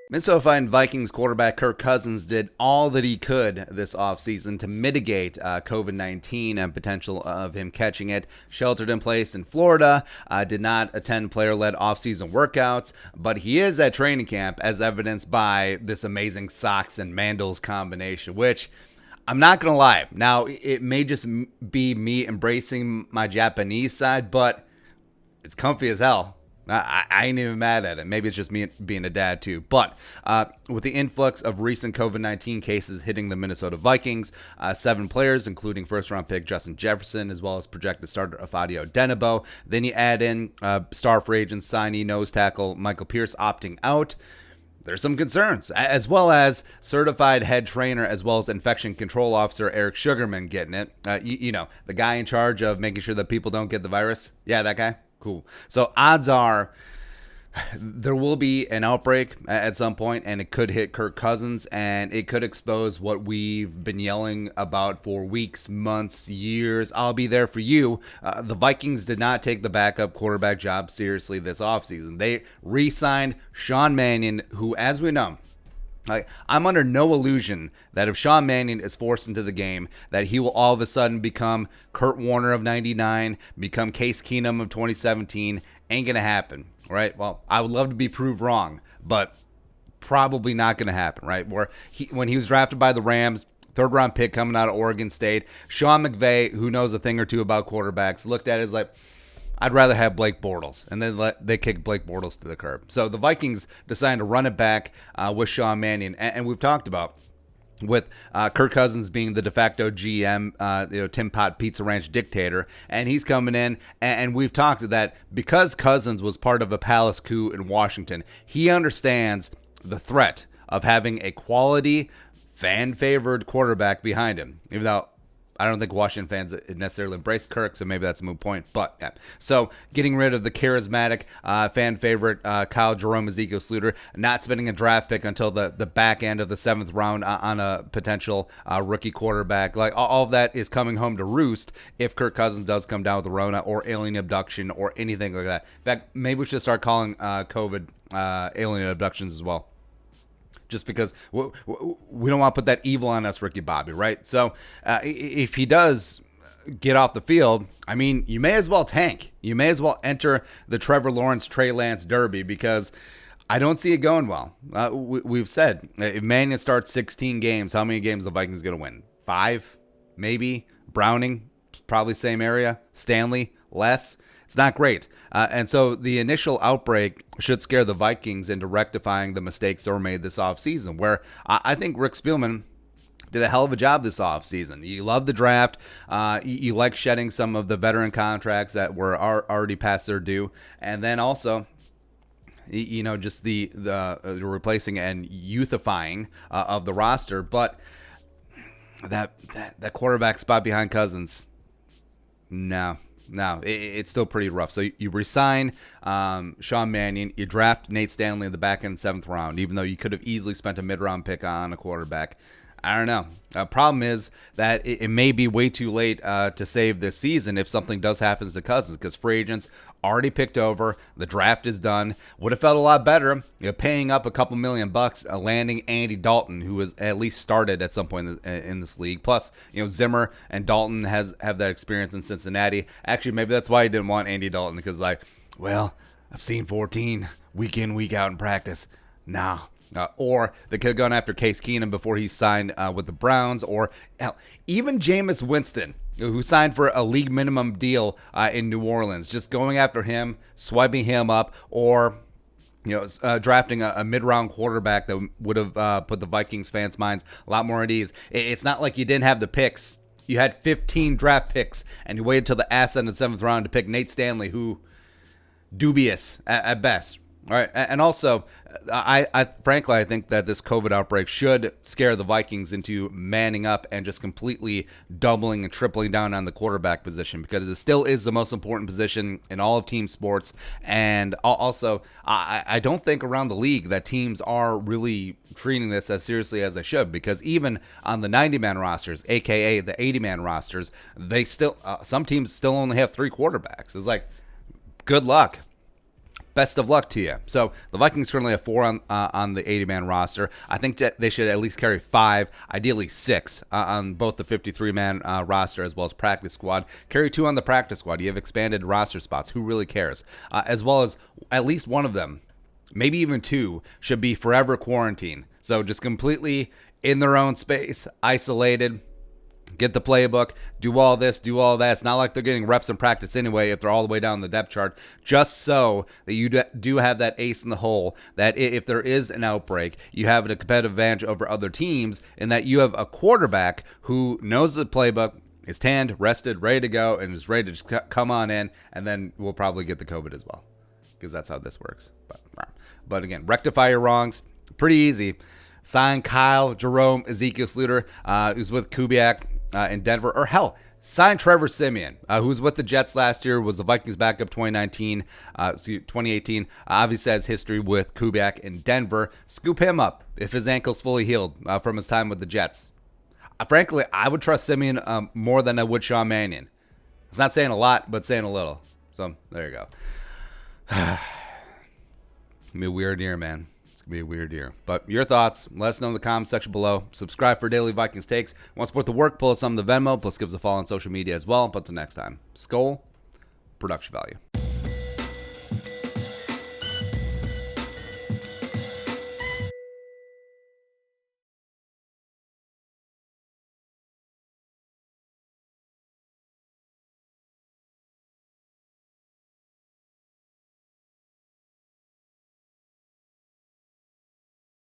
Minnesota Vikings quarterback Kirk Cousins did all that he could this offseason to mitigate COVID-19 and potential of him catching it. Sheltered in place in Florida, did not attend player-led offseason workouts, but he is at training camp as evidenced by this amazing socks and mandals combination, which I'm not going to lie. Now, it may just be me embracing my Japanese side, but it's comfy as hell. I ain't even mad at it. Maybe it's just me being a dad too. But with the influx of recent COVID-19 cases hitting the Minnesota Vikings, 7 players, including first-round pick Justin Jefferson, as well as projected starter Afadio Denebo. Then you add in star free agent signee nose tackle Michael Pierce opting out. There's some concerns, as well as certified head trainer, as well as infection control officer Eric Sugarman getting it. You know, the guy in charge of making sure that people don't get the virus. Yeah, that guy. Cool. So odds are there will be an outbreak at some point, and it could hit Kirk Cousins, and it could expose what we've been yelling about for weeks, months, years. I'll be there for you. The Vikings did not take the backup quarterback job seriously this offseason. They re-signed Sean Mannion, who, as we know, I'm under no illusion that if Sean Mannion is forced into the game, that he will all of a sudden become Kurt Warner of 99, become Case Keenum of 2017. Ain't going to happen, right? Well, I would love to be proved wrong, but probably not going to happen, right? When he was drafted by the Rams, third-round pick coming out of Oregon State, Sean McVay, who knows a thing or two about quarterbacks, looked at it as like, I'd rather have Blake Bortles, and then they kick Blake Bortles to the curb. So the Vikings decided to run it back with Sean Mannion, and we've talked about with Kirk Cousins being the de facto GM, Tim Pot Pizza Ranch dictator, and he's coming in, and we've talked that because Cousins was part of a palace coup in Washington, he understands the threat of having a quality, fan-favored quarterback behind him, even though I don't think Washington fans necessarily embrace Kirk, so maybe that's a moot point. But yeah. So getting rid of the charismatic fan favorite Kyle Jerome Ezekiel Sluter, not spending a draft pick until the back end of the 7th round on a potential rookie quarterback. Like all of that is coming home to roost if Kirk Cousins does come down with the Rona or alien abduction or anything like that. In fact, maybe we should start calling COVID alien abductions as well. Just because we don't want to put that evil on us, Ricky Bobby, right? So if he does get off the field, I mean, you may as well tank. You may as well enter the Trevor Lawrence, Trey Lance Derby because I don't see it going well. We've said if Mannion starts 16 games, how many games the Vikings going to win? 5, maybe. Browning, probably same area. Stanley, less. It's not great. And so the initial outbreak should scare the Vikings into rectifying the mistakes that were made this offseason, where I think Rick Spielman did a hell of a job this offseason. You love the draft. You like shedding some of the veteran contracts that were already past their due. And then also, just the replacing and youthifying of the roster. But that quarterback spot behind Cousins, no, it's still pretty rough. So you resign Sean Mannion. You draft Nate Stanley in the back end 7th round, even though you could have easily spent a mid-round pick on a quarterback. I don't know. Problem is that it may be way too late to save this season if something does happen to Cousins, because free agents already picked over. The draft is done. Would have felt a lot better paying up a couple $1 million, landing Andy Dalton, who has at least started at some point in this league. Plus, Zimmer and Dalton have that experience in Cincinnati. Actually, maybe that's why he didn't want Andy Dalton, because I've seen 14 week in, week out in practice. Nah. Or they could have gone after Case Keenum before he signed with the Browns, or even Jameis Winston, who signed for a league minimum deal in New Orleans. Just going after him, swiping him up, or drafting a mid-round quarterback that would have put the Vikings fans' minds a lot more at ease. It's not like you didn't have the picks. You had 15 draft picks, and you waited till the ass end of the 7th round to pick Nate Stanley, who dubious at best. All right, and also, I frankly think that this COVID outbreak should scare the Vikings into manning up and just completely doubling and tripling down on the quarterback position, because it still is the most important position in all of team sports. And also, I don't think around the league that teams are really treating this as seriously as they should, because even on the 90-man rosters, aka the 80-man rosters, they still some teams still only have 3 quarterbacks. It's like, good luck. best of luck to you. So the Vikings currently have 4 on the 80-man roster. I think that they should at least carry 5, ideally 6 on both the 53-man roster as well as practice squad. Carry 2 on the practice squad. You have expanded roster spots. Who really cares? As well as at least one of them, maybe even 2, should be forever quarantined. So just completely in their own space, isolated. Get the playbook, do all this, do all that. It's not like they're getting reps in practice anyway if they're all the way down the depth chart, just so that you do have that ace in the hole, that if there is an outbreak, you have a competitive advantage over other teams, and that you have a quarterback who knows the playbook, is tanned, rested, ready to go, and is ready to just come on in, and then we'll probably get the COVID as well, because that's how this works. But again, rectify your wrongs. Pretty easy. Sign Kyle, Jerome, Ezekiel Sluter, who's with Kubiak in Denver. Or hell, sign Trevor Siemian, who's with the Jets last year, was the Vikings backup 2018. Obviously has history with Kubiak in Denver. Scoop him up if his ankle's fully healed from his time with the Jets. Frankly, I would trust Siemian more than I would Sean Mannion. It's not saying a lot, but saying a little. So there you go. It's gonna be a weird year, man. Be a weird year. But your thoughts, let us know in the comments section below. Subscribe for daily Vikings takes. Want to support the work, pull us on the Venmo, plus give us a follow on social media as well. But until next time, Skol, production value.